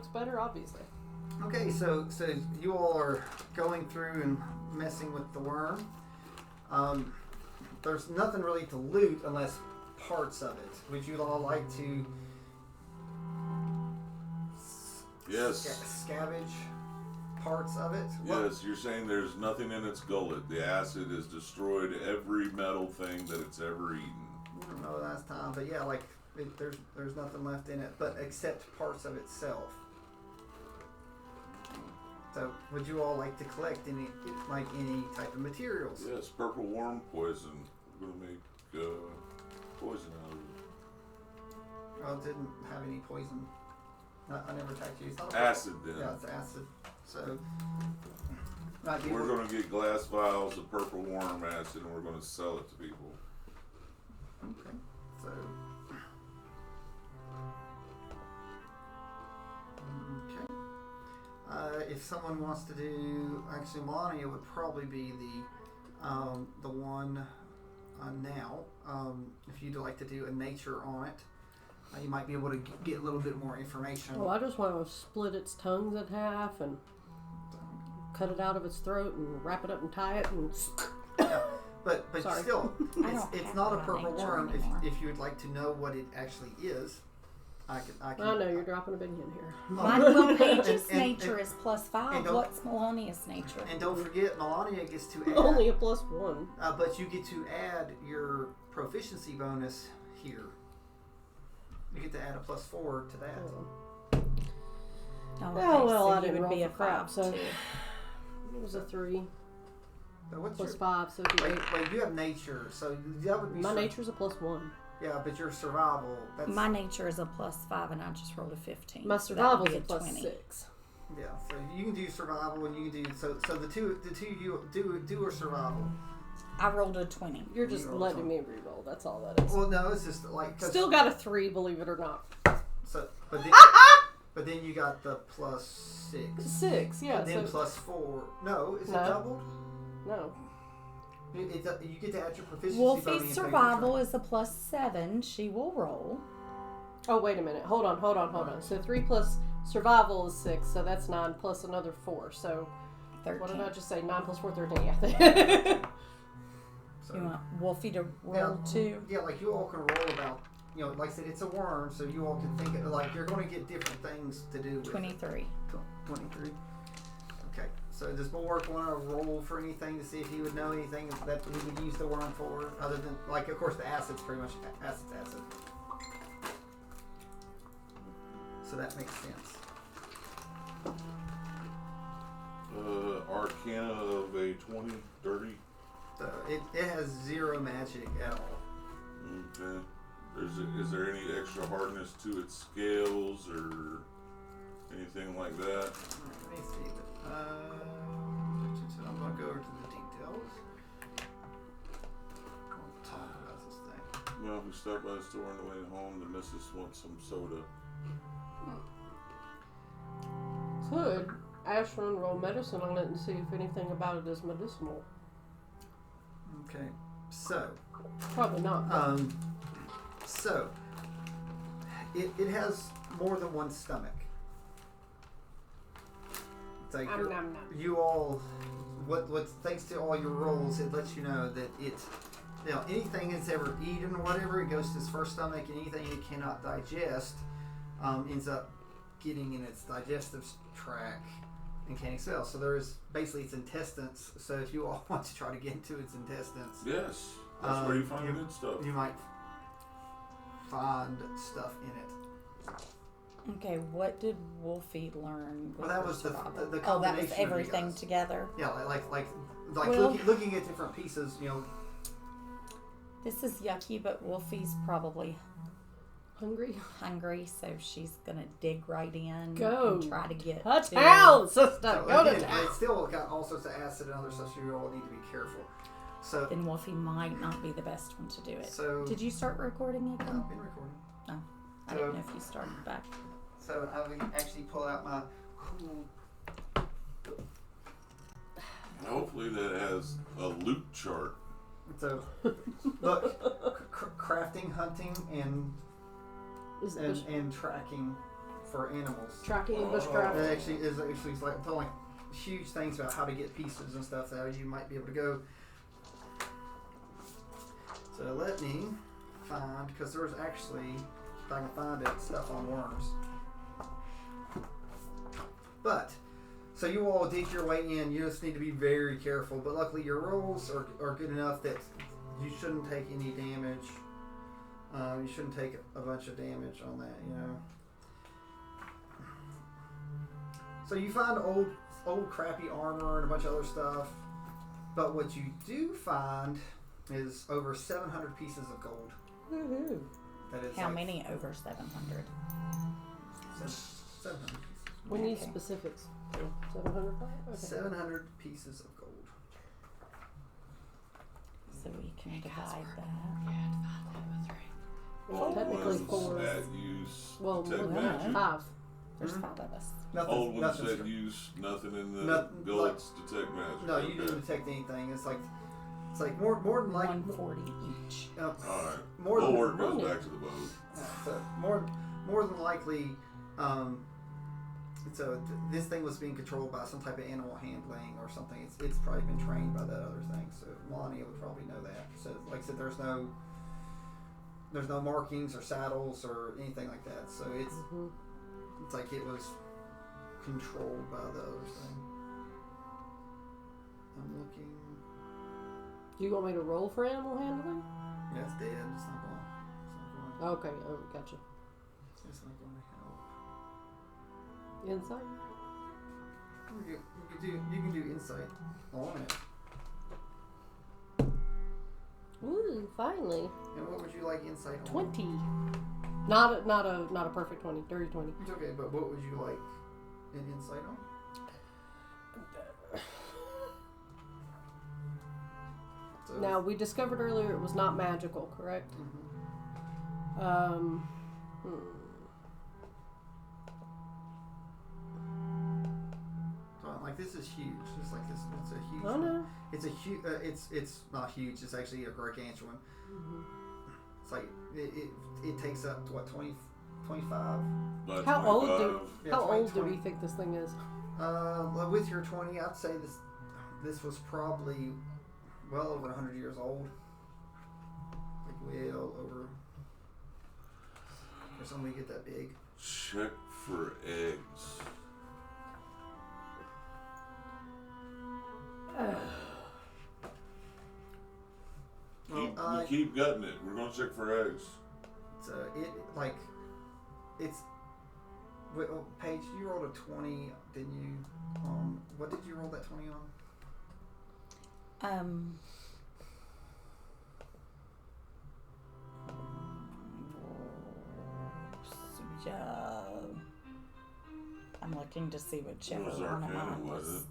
looks better, obviously. Okay, so you all are going through and messing with the worm. There's nothing really to loot unless parts of it. Would you all like to scavenge parts of it? Yes, you're saying there's nothing in its gullet. The acid has destroyed every metal thing that it's ever eaten. I don't know last time, but yeah, like there's nothing left in it, but except parts of itself. So, would you all like to collect any type of materials? Yes, purple worm poison. We're gonna make poison out of it. Well, it didn't have any poison. I never attacked you. Acid then. Yeah, it's acid. So, we're gonna get glass vials of purple worm acid and we're gonna sell it to people. Okay, so. If someone wants to do, actually, Melania would probably be the one now. If you'd like to do a nature on it, you might be able to get a little bit more information. Well, I just want to split its tongues in half and cut it out of its throat and wrap it up and tie it and. Yeah, but Sorry. still, it's not a purple worm. If you would like to know what it actually is. I can. Oh no, you're dropping a big hint here. Well, Paige's nature is +5. What's Melania's nature? And don't forget, Melania gets to add Only a +1. But you get to add your proficiency bonus here. You get to add a +4 to that. Oh, well, so I you didn't would roll be for crap, so too. it was a 3 So what's plus 5, so it'd be 8. Wait, you have nature, so that would be. My nature's a +1. Yeah, but your survival. That's, My nature is a +5, and I just rolled a 15. My so that would survival's be a +20. +6. Yeah, so you can do survival, and you can do so the two you do a survival. I rolled a 20. You're just letting me reroll. That's all that is. Well, no, it's just like Still got a 3, believe it or not. So, but then you got the +6. 6, yeah. And then so, +4. No, is it No. doubled? No. You get to add your proficiency. Wolfie's survival is a +7. She will roll. Oh, wait a minute. Hold on. So 3 plus survival is 6, so that's 9 plus another 4. So 13. what did I just say? 9 plus 4, 13. Yeah. So, You want Wolfie to roll too? Yeah, like you all can roll about. Like I said, it's a worm, so you all can think of like you're going to get different things to do. With 23. 23. Okay, so does Bulwark want to roll for anything to see if he would know anything that we would use the worm for, other than, like, of course, the acid's pretty much acid. So that makes sense. Arcana of a 20, 30. So it has 0 magic at all. Okay. Is there any extra hardness to its scales or anything like that? All right, let me see. I'm going to go over to the details. We'll talk about this thing. Well, if we stop by the store on the way home, the missus wants some soda. Could Ashron roll medicine on it and see if anything about it is medicinal? Okay, so. Probably not. So, it has more than one stomach. It's like you all, thanks to all your rolls, it lets you know that anything it's ever eaten or whatever, it goes to its first stomach, and anything it cannot digest ends up getting in its digestive tract and can't expel. So there is basically its intestines. So if you all want to try to get into its intestines, yes, that's where you find the good stuff. You might find stuff in it. Okay, what did Wolfie learn? Well, that was the combination. Oh, that was everything together. Yeah, like Well, looking at different pieces. This is yucky, but Wolfie's probably hungry, so she's gonna dig right in Go. and try to get to town, sister. So Go again, to town. it's still got all sorts of acid and other stuff, so you all need to be careful. So Then Wolfie might not be the best one to do it. So did you start recording again? I've been recording. Oh, I didn't know if you started back. So I can actually pull out my cool. Hopefully that has a loot chart. So look, crafting, hunting, and tracking. for animals. Tracking and bushcraft. It actually is like telling huge things about how to get pieces and stuff that you might be able to go. So let me find, because there's actually, if I can find it, stuff on worms. But, so you all dig your way in. You just need to be very careful. But luckily your rolls are good enough that you shouldn't take any damage. You shouldn't take a bunch of damage on that, you know. So you find old crappy armor and a bunch of other stuff. But what you do find is over 700 pieces of gold. Woohoo. That is How many over 700? 700 pieces. We need specifics. 700? Okay. 700 pieces of gold. So we can divide that. Well, technically ones 4. At use. Well, detect more magic. than 5. There's 5 of us. Old ones that use nothing in the gullets detect magic. No, you didn't detect anything. It's like more than like 140 each. Alright. More than Bulwark goes back to the boat. So more than likely, so this thing was being controlled by some type of animal handling or something. It's probably been trained by that other thing. So Melania would probably know that. So like I said, there's no markings or saddles or anything like that. So it's like it was controlled by the other thing. I'm looking. Do you want me to roll for animal handling? Yeah, it's dead. It's not going. Okay, oh, gotcha. It's not going to help. Insight? You can do insight on it. Ooh, finally. And what would you like insight on? 20. Not a perfect 20. Dirty 20. It's okay, but what would you like an insight on? So, Now, we discovered earlier it was not magical, correct? Like this is huge. It's like this. It's a huge. Oh no. It's a huge. It's not huge. It's actually a gargantuan. It's like it takes up to what 20, 25. How old Yeah, how 20, old do we think this thing is? With your 20, I'd say this was probably well over 100 years old. Like well over. For somebody to get that big. Check for eggs. Keep gutting it. We're gonna check for eggs. Paige, you rolled a 20, didn't you? What did you roll that 20 on? I'm looking to see whichever was one of Arcana, mine was. was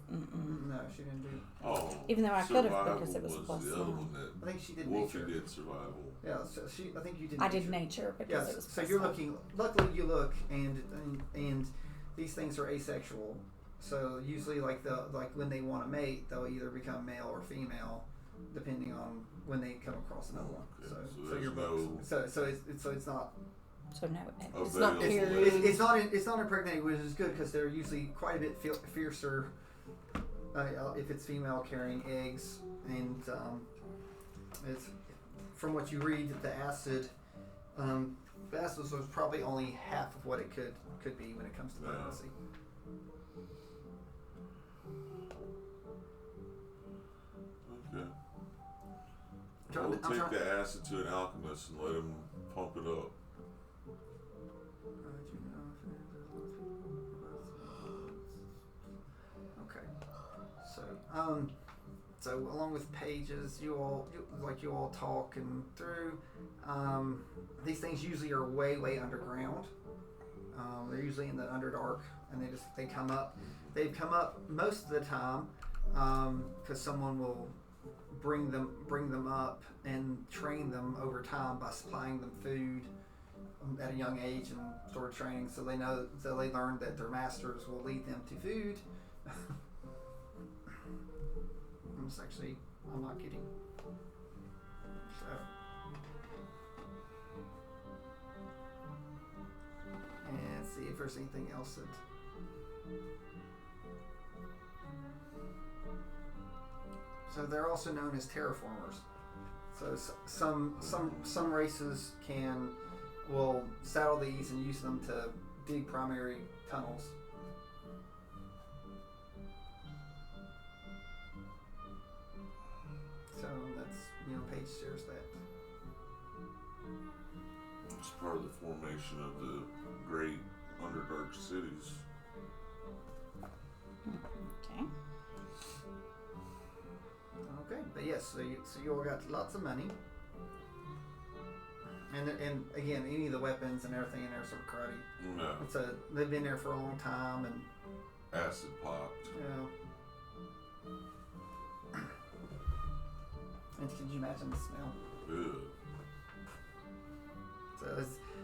No, she didn't do. Oh, Even though I could have survival because it was plus the other 1. one that I think she did Wolfie nature. did survival. Yeah, so I think you did. I did nature because it was so plus you're 1. looking. Luckily, you look, and these things are asexual. So usually, like when they want to mate, they'll either become male or female, depending on when they come across another one. Okay, So your books. So it's not. So no, It's not paired. It's not impregnated, which is good because they're usually quite a bit fiercer if it's female carrying eggs, and it's from what you read the acid was probably only half of what it could be when it comes to pregnancy. Okay. We'll take the acid to an alchemist and let him pump it up. Okay. So along with Pages, you all talk and through. These things usually are way underground. They're usually in the Underdark, and they come up. They've come up most of the time because someone will bring them up and train them over time by supplying them food at a young age and sort of training, so they learn that their masters will lead them to food. I'm not kidding. So, and let's see if there's anything else that. So they're also known as terraformers. So some races will saddle these and use them to dig primary tunnels. So that's, Paige shares that. It's part of the formation of the great Underdark cities. Okay. Okay, but yes, so you all got lots of money. And again, any of the weapons and everything in there are sort of cruddy. No. They've been there for a long time and acid popped. Yeah. And could you imagine the smell? Ugh. So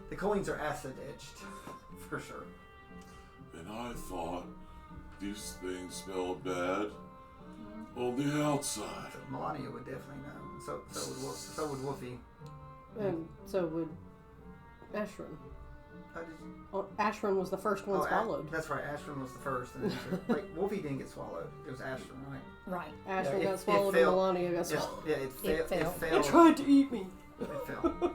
the coins are acid etched, for sure. And I thought these things smelled bad on the outside. So Melania would definitely know. So would Wolfie. And so would Ashran. How did you? Oh, Ashran was the first one swallowed. That's right. Ashran was the first, and then Wolfie didn't get swallowed. It was Ashran, right? Right. Ashran got swallowed, and Melania got swallowed. Yeah, it fell. It tried to eat me. It fell.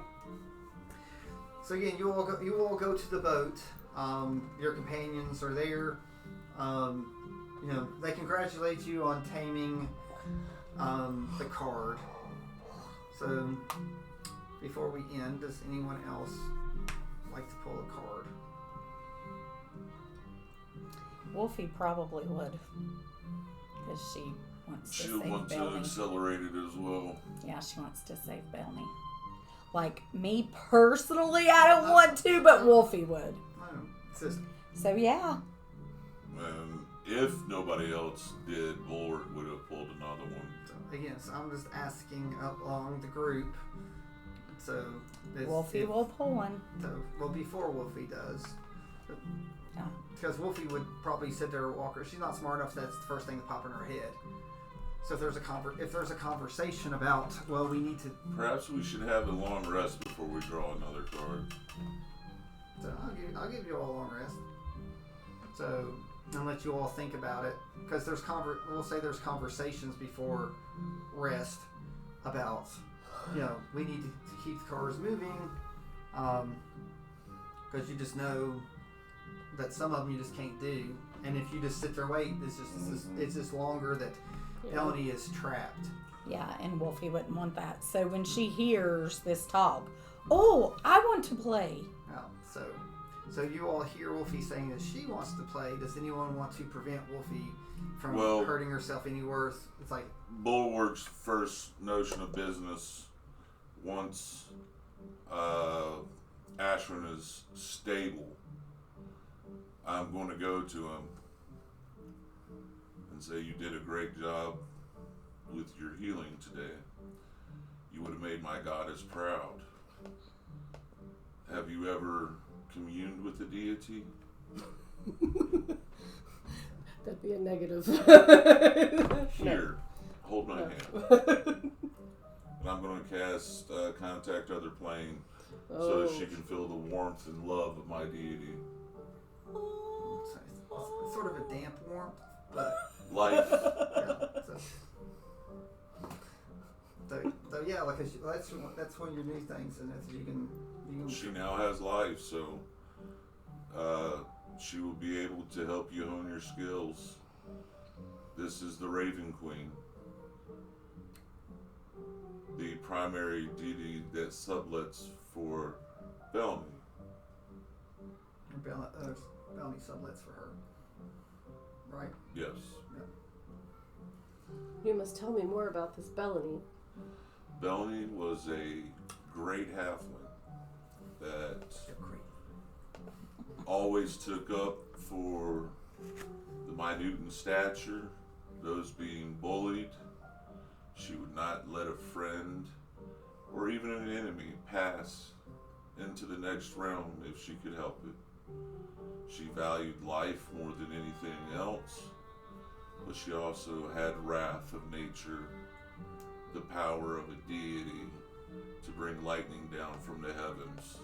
So again, you all go to the boat. Your companions are there. They congratulate you on taming the card. So before we end, does anyone else like to pull a card? Wolfie probably would, because she wants to She'll save want Belny. to accelerate it as well. Yeah, she wants to save Belny. Like, me personally, I don't want to, but Wolfie would. So, yeah. And if nobody else did, Bulwark would have pulled another one. So I'm just asking along the group. So Wolfie will pull one. So, before Wolfie does. Yeah. Because Wolfie would probably sit there and walk her. She's not smart enough that's the first thing to pop in her head. So if there's a conversation about, well, we need to... Perhaps we should have a long rest before we draw another card. So I'll give you all a long rest. So I'll let you all think about it. Because we'll say there's conversations before rest about, we need to keep the cars moving. Because you just know that some of them you just can't do. And if you just sit there and wait, it's just longer that Melanie is trapped. Yeah, and Wolfie wouldn't want that. So when she hears this talk, oh, I want to play. Well, so you all hear Wolfie saying that she wants to play. Does anyone want to prevent Wolfie from hurting herself any worse? It's like Bulwark's first notion of business, once Ashran is stable, I'm going to go to him and say, you did a great job with your healing today. You would have made my goddess proud. Have you ever communed with the deity? That'd be a negative. Here, hold my hand. And I'm going to cast Contact Other Plane so that she can feel the warmth and love of my deity. It's sort of a damp warmth, but Life. That's one of your new things, and you can. She now has life, so she will be able to help you hone your skills. This is the Raven Queen, the primary deity that sublets for Belny. Belny sublets for her, right? Yes. You must tell me more about this Belny. Belny was a great halfling that always took up for the minute in stature, those being bullied. She would not let a friend or even an enemy pass into the next realm if she could help it. She valued life more than anything else, but she also had wrath of nature, the power of a deity to bring lightning down from the heavens.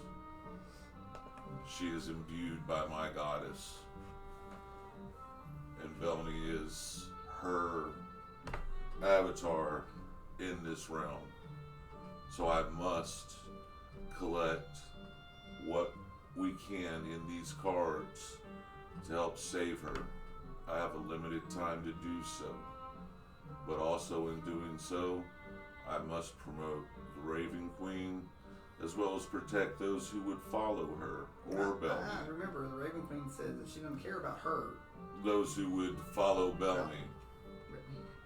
She is imbued by my goddess. And Belny is her avatar in this realm. So I must collect what we can in these cards to help save her. I have a limited time to do so. But also in doing so, I must promote the Raven Queen, as well as protect those who would follow her, or Belny. Remember, the Raven Queen said that she doesn't care about her. Those who would follow Belny.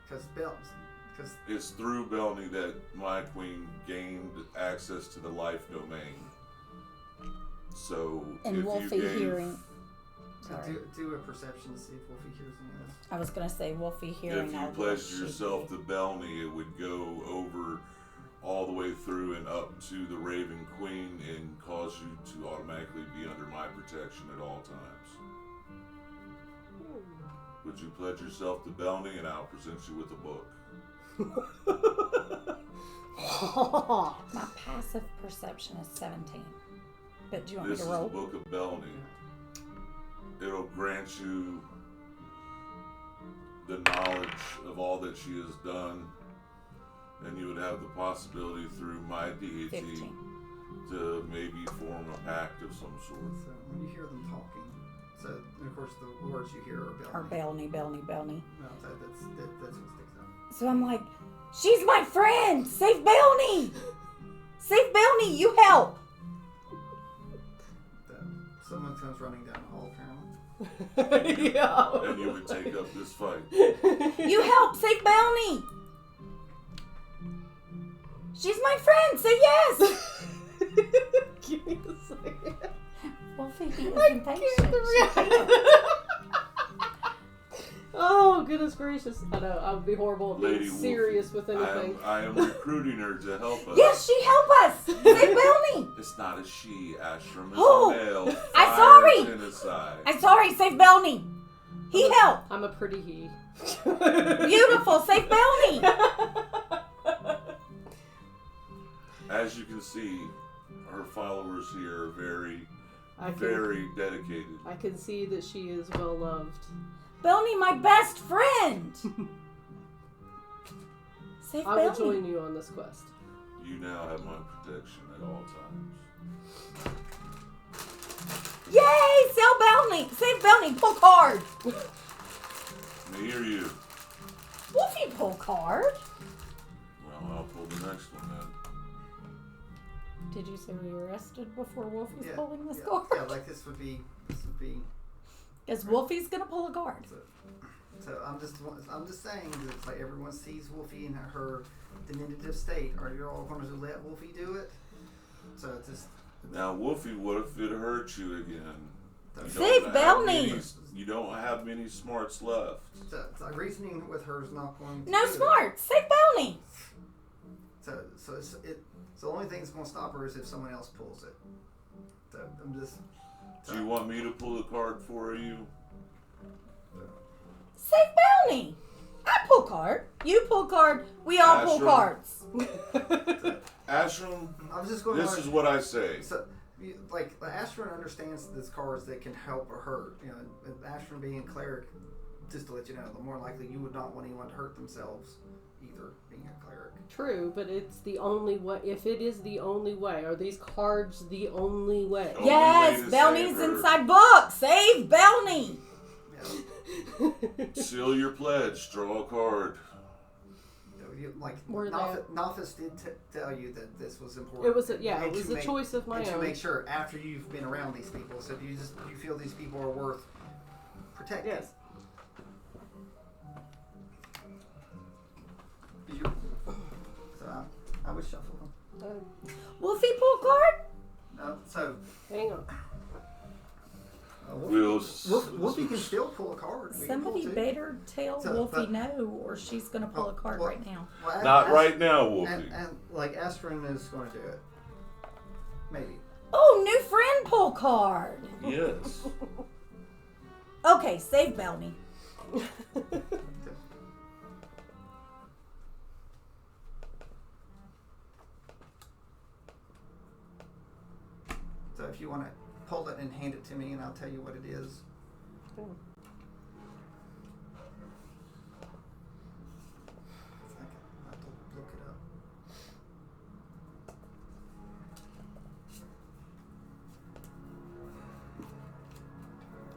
Because it's through Belny that my queen gained access to the life domain. So and if Wolfie you gave, hearing. Sorry. Do a perception to see if Wolfie hears any of this. I was going to say Wolfie hearing. If you pledged yourself to Belny, it would go over all the way through and up to the Raven Queen and cause you to automatically be under my protection at all times. Would you pledge yourself to Belny, and I'll present you with a book. My passive perception is 17. But do you want This me is to roll? the Book of Belny. It'll grant you the knowledge of all that she has done, and you would have the possibility through my deity 15. to maybe form a pact of some sort. So when you hear them talking, and of course the words you hear are Belny. No, that's what sticks out. So I'm like, she's my friend! Save Belny! Save Belny, you help! Someone comes running down the hall, apparently. Yeah. And you would take up this fight. You help! Save Belny! She's my friend! Say yes! Give me a second. Wolfie, he is impatient. Oh, goodness gracious. I know, I would be horrible at being Lady serious Wolfie, with anything. I am recruiting her to help us. Yes, she help us! Save Belny! It's not a she, Ashram. It's Oh, a male. I'm sorry! Genocide. I'm sorry, save Belny! He help! I'm a pretty he. Beautiful, save Belny! As you can see, her followers here are very dedicated. I can see that she is well loved. Belny, my best friend! Save I will Belny. join you on this quest. You now have my protection at all times. Yay! Save Belny! Save Belny! Pull card! Me or you? Wolfie pull card? Well, I'll pull the next one then. Did you say we were arrested before Wolfie's pulling this Yeah, card? like this would be. Because Wolfie's gonna pull a card. So I'm just saying that it's like everyone sees Wolfie in her diminutive state. Are you all going to let Wolfie do it? So it's just. Now, Wolfie, what if it hurts you again? Save Belny! You don't have many smarts left. So reasoning with her is not going to. No smart! Save Belny! So the only thing that's going to stop her is if someone else pulls it. So I'm just. Do you want me to pull a card for you? Save Belny! I pull card. You pull card. We all pull Ashram. cards. Ashram, I was just going. this is what I say. So, like Ashram understands these cards that can help or hurt. You know, and Ashram being a cleric, just to let you know, the more likely you would not want anyone to hurt themselves, either being a cleric. True, but it's the only way. If it is the only way, are these cards the only way? Only Yes, way to Belny's save her. inside book. Save Belny. Yeah. Seal your pledge. Draw a card. Nalthus did tell you that this was important. It was a choice of my and own. to make sure after you've been around these people, so you feel these people are worth protecting. Yes. So I would shuffle them. Wolfie pull card? No, so Hang on. Wolfie can still pull a card. Somebody better tell Wolfie no, or she's going to pull a card right now. Well, Not right now, Wolfie. And like Astrid is going to do it. Maybe. Oh, new friend pull card. Yes. Okay, save Belny. So if you want to pull it and hand it to me, and I'll tell you what it is. Oh. I have to look it up.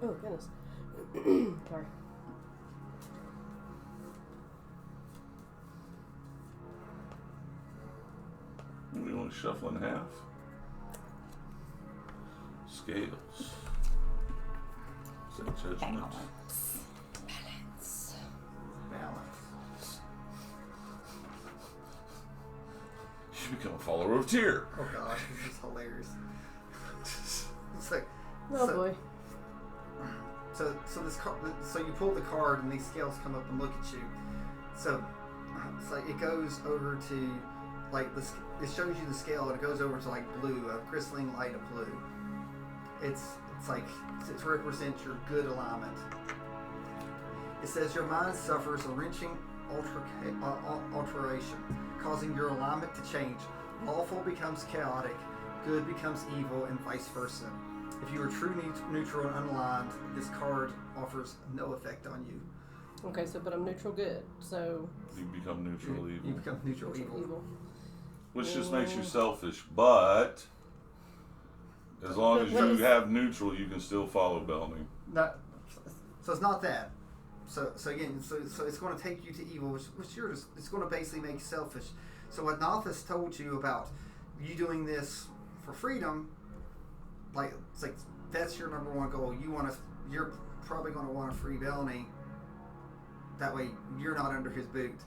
Oh, goodness. Sorry. We want to shuffle in half. Scales. Is that judgment? Balance. Balance. You become a follower of Tyr. Oh gosh, this is hilarious. It's like, Oh boy. So you pull the card and these scales come up and look at you. So it's like it goes over to like this. It shows you the scale and it goes over to like blue, a crystalline light of blue. It's like it represents your good alignment. It says your mind suffers a wrenching alteration, causing your alignment to change. Lawful becomes chaotic, good becomes evil, and vice versa. If you are true neutral and unaligned, this card offers no effect on you. Okay, but I'm neutral good, so... You become neutral evil. You become neutral evil. Which just makes you selfish, but as long as you have neutral, you can still follow Belny. So it's not that. So again, so it's going to take you to evil, which you're just, it's going to basically make you selfish. So what Nothus told you about you doing this for freedom, like it's like that's your number one goal. You're probably going to want to free Belny. That way, you're not under his boot.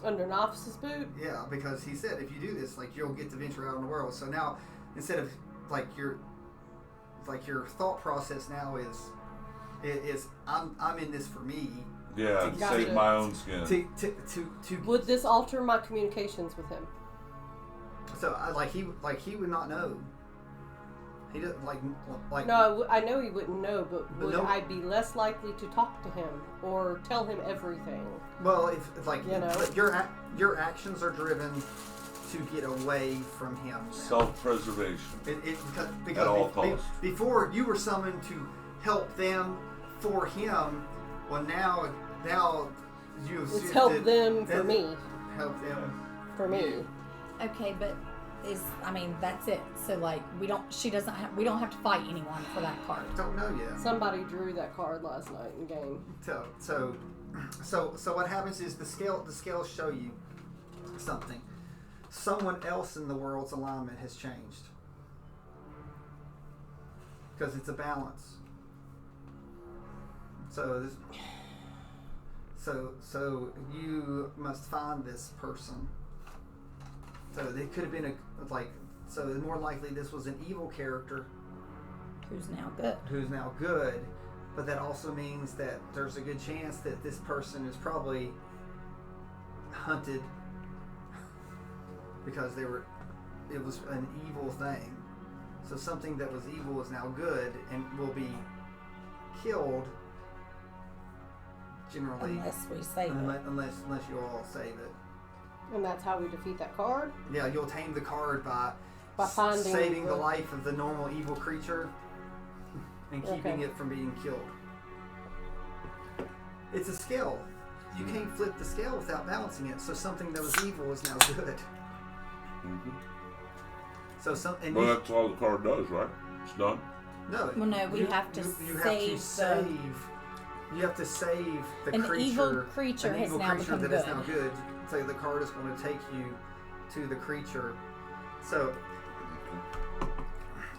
Under Nothus's boot? Yeah, because he said if you do this, like you'll get to venture out in the world. So now, instead of like your thought process now is I'm in this for me. Yeah, to save my own skin. To would this alter my communications with him? So he would not know. He doesn't like. No, I know he wouldn't know, but would I be less likely to talk to him or tell him everything? Well, if like you know, your actions are driven to get away from him. Self-preservation. Because at all costs. Before you were summoned to help them for him. Well, now you've it's help them for me. Help them for me. Okay, but that's it. So like we don't have to fight anyone for that card. Don't know yet. Somebody drew that card last night in game. So what happens is the scales show you something. Someone else in the world's alignment has changed because it's a balance. So you must find this person. So they could have been so more likely this was an evil character who's now good, but that also means that there's a good chance that this person is probably hunted because it was an evil thing. So something that was evil is now good and will be killed generally unless we save it. Unless you all save it. And that's how we defeat that card? Yeah, you'll tame the card by saving the life of the normal evil creature and keeping it from being killed. It's a skill. You can't flip the scale without balancing it. So something that was evil is now good. Mm-hmm. That's all the card does, right? It's done. No. Well, no, we have to save. You have to save the an creature. Evil creature has now become that good. is now good. So the card is going to take you to the creature. So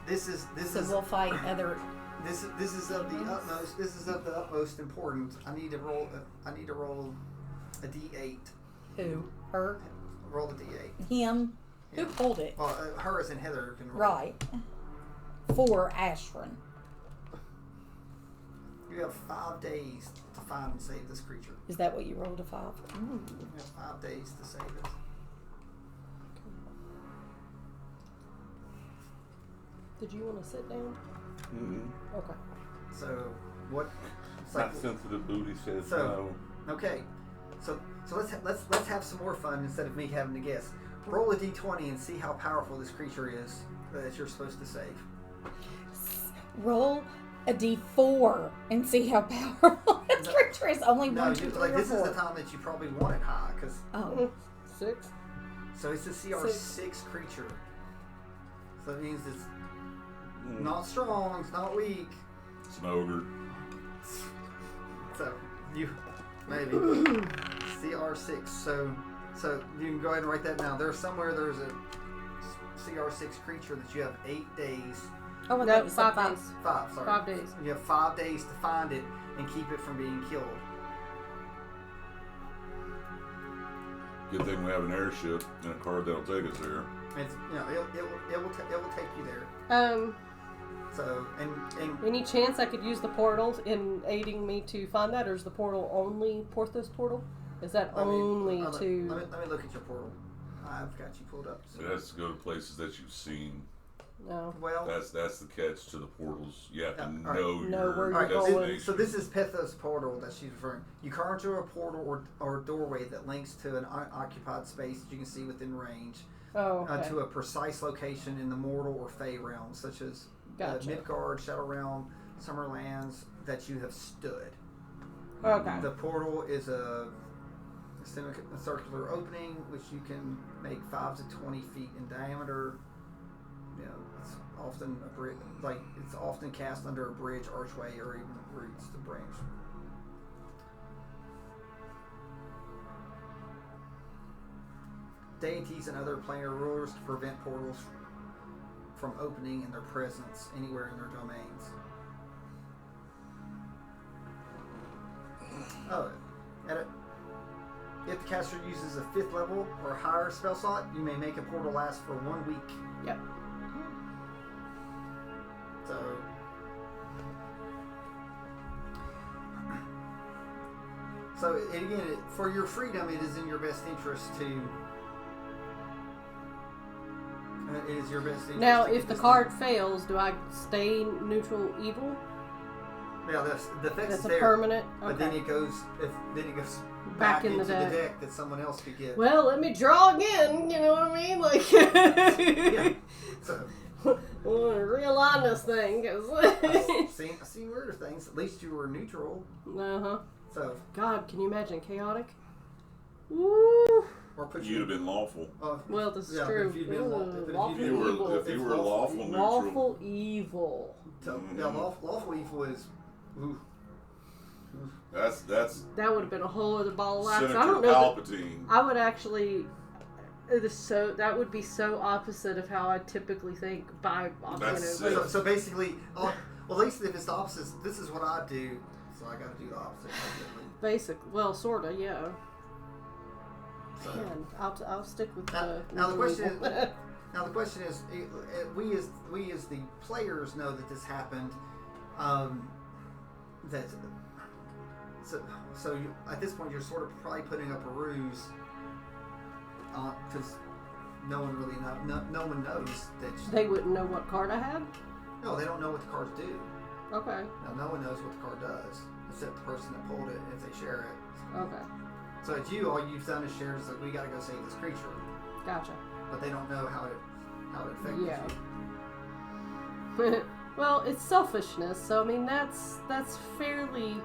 this is we'll fight other. This is of the utmost. This is of the utmost importance. I need to roll a D8. Who? Her? Roll a D8. Him? Yeah. Who pulled it? Well, her as in Heather can roll. Right. For Ashford. You have 5 days to find and save this creature. Is that what you rolled a 5? You have 5 days to save it. Did you want to sit down? Mm-hmm. Okay. So what? Not sensitive booty says no. Okay. So let's have some more fun instead of me having to guess. Roll a d20 and see how powerful this creature is that you're supposed to save. Roll a d4 and see how powerful this creature is. Only one, two, three, or this 4. is the time that you probably want it high, because... Oh. 6. So it's a CR6 creature. So it means it's not strong, it's not weak. It's an ogre. So, you... Maybe. CR6. So you can go ahead and write that down. There's a CR6 creature that you have 8 days. Oh, well, No, that was 5 5 days. 5, sorry. 5 days. You have 5 days to find it and keep it from being killed. Good thing we have an airship and a card that'll take us there. It's, it will take you there. So and Any chance I could use the portals in aiding me to find that, or is the portal only Porthos portal? Is that only to? Let me look at your portal. I've got you pulled up. So. It has to go to places that you've seen. No. Well, That's the catch to the portals. You have to right. know where your you're destination. So this is Pethos portal that she's referring. You conjure a portal or doorway that links to an unoccupied space that you can see within range. Oh, okay. To a precise location in the mortal or fey realms, such as Gotcha. Midgard, Shadow Realm, Summerlands that you have stood. Okay. The portal is a circular opening which you can make 5 to 20 feet in diameter. You know, it's often it's often cast under a bridge, archway, or even roots to branch. Deities and other planar rulers to prevent portals from opening in their presence anywhere in their domains. If the caster uses a 5th level or higher spell slot, you may make a portal last for 1 week. Yep. So again, for your freedom, it is in your best interest to. It is your best interest. Now, if the card fails, do I stay neutral evil? Yeah, the effect That's is a there, permanent. Okay. but then it goes. Back in the into deck. the deck that someone else could get. Well, let me draw again. You know what I mean? Like. Yeah. So. I want to realign this thing, cause. I see weirder things. At least you were neutral. Uh-huh. So. God, can you imagine chaotic? Woo! Or put You'd have been lawful. Well, this is yeah, true. If you'd been If you were lawful neutral. Lawful evil. So, yeah, lawful evil is. Ooh. That's That would have been a whole other ball of wax. Senator I don't know. Palpatine. I would actually. That would be so opposite of how I typically think. So basically, well, at least if it's the opposite, this is what I do. So I got to do the opposite. Well, sorta, yeah. So, Man, I'll stick with now the question is, we as the players know that this happened. So you, at this point, you're sort of probably putting up a ruse, because no one really no one knows that. They wouldn't know what card I had. No, they don't know what the cards do. Okay. Now, no one knows what the card does except the person that pulled it if they share it. Okay. So it's you. All you've done is share. Is like, we got to go save this creature. Gotcha. But they don't know how it affected you. Well, it's selfishness. So I mean, that's fairly.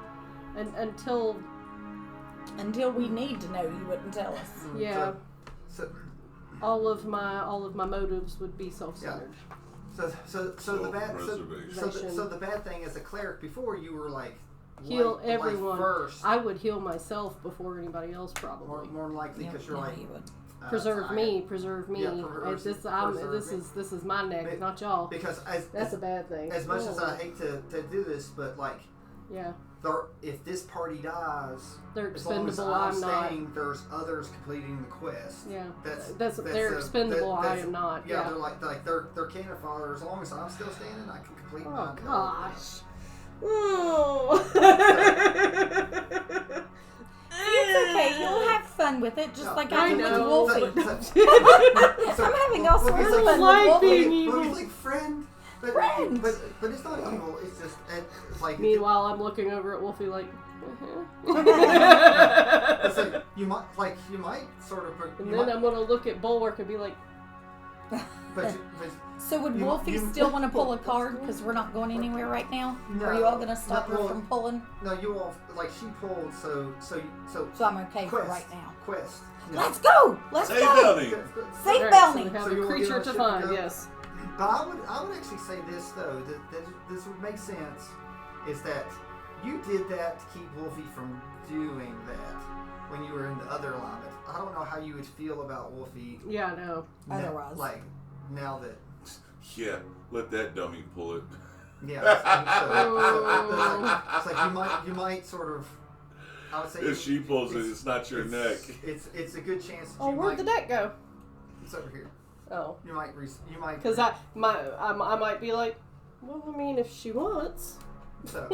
Until we need to know, you wouldn't tell us. Yeah. So all of my motives would be self-centered. Yeah. So the bad thing as a cleric, before you were like heal everyone first. I would heal myself before anybody else, probably. More likely because you're like you would. Preserve me. Yeah, this is my neck, not y'all. Because that's a bad thing. As much as I hate to do this, but like yeah. If this party dies, they're expendable. As long as I'm staying, not. There's others completing the quest. Yeah, that's they're expendable. I am not. Yeah, they're cannon fodder. As long as I'm still standing, I can complete. Oh gosh. Oh. It's okay. You'll have fun with it, just like I did with know. Wolfie. I'm having all sorts of fun with Wolfie. But he's like friend. But it's not evil. It's just it's like. Meanwhile, I'm looking over at Wolfie like. So you might sort of. And then I'm gonna look at Bulwark and be like, But So would Wolfie still want to pull a card because we're not going anywhere right now? No, Are you all going to stop her from pulling? No, you all like she pulled, so I'm okay for right now. Quest. Let's go. Let's Save go. Bounty. Save Right, Bounty. So we have So a you want creature to to go? find. Yes. But I would actually say this though that this would make sense is that you did that to keep Wolfie from doing that when you were in the other alignment. I don't know how you would feel about Wolfie. Yeah, no. Otherwise. Like now that. Yeah, let that dummy pull it. Yeah. It's like you might sort of. I would say If she pulls it, it's not your neck. It's a good chance. That Oh, where'd the deck go? It's over here. Oh. You might. Because I might be like, well, I mean, if she wants. So.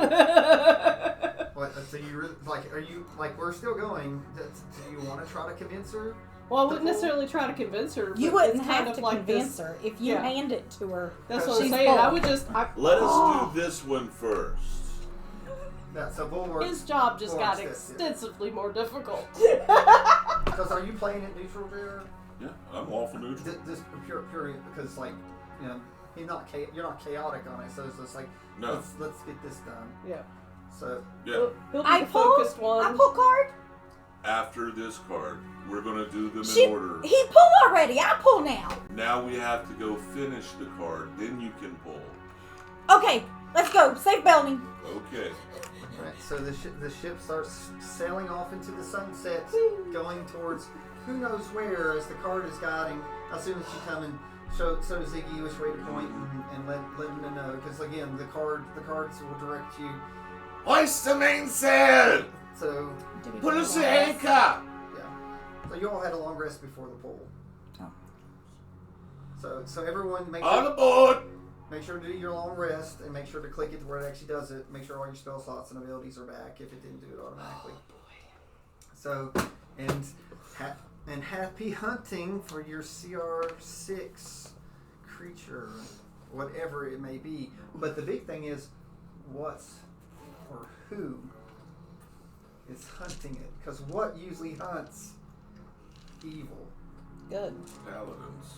What? So you are you like we're still going? Do you want to try to convince her? Well, I wouldn't necessarily try to convince her. You but wouldn't it's kind have of to like convince this, her. If you hand it to her, That's what I'm she's saying. full. I would just. Let us do this one first. Yeah. So Bulwark. His job just got Bulwark's extensively more difficult. Because are you playing it neutral there? Yeah, I'm lawful neutral. Just pure because like you're not chaotic on it, so it's just like No. let's get this done. Yeah. So Yeah. He'll be the focused one. I pull card. After this card, we're gonna do them He in order. pull already. I pull now. Now we have to go finish the card, then you can pull. Okay, let's go. Save Bounty. Okay. right, so the ship starts sailing off into the sunset, going towards who knows where as the card is guiding. As soon as you come and show Ziggy which way to point and let him know, because again the cards will direct you. Hoist the mainsail! So Put us in anchor! yeah, so you all had a long rest before the pull. Oh. So everyone On aboard! make sure to do your long rest and make sure to click it to where it actually does it. Make sure all your spell slots and abilities are back if it didn't do it automatically. So and happy hunting for your CR6 creature, whatever it may be. But the big thing is what or who is hunting it, because what usually hunts evil? Good. Paladins.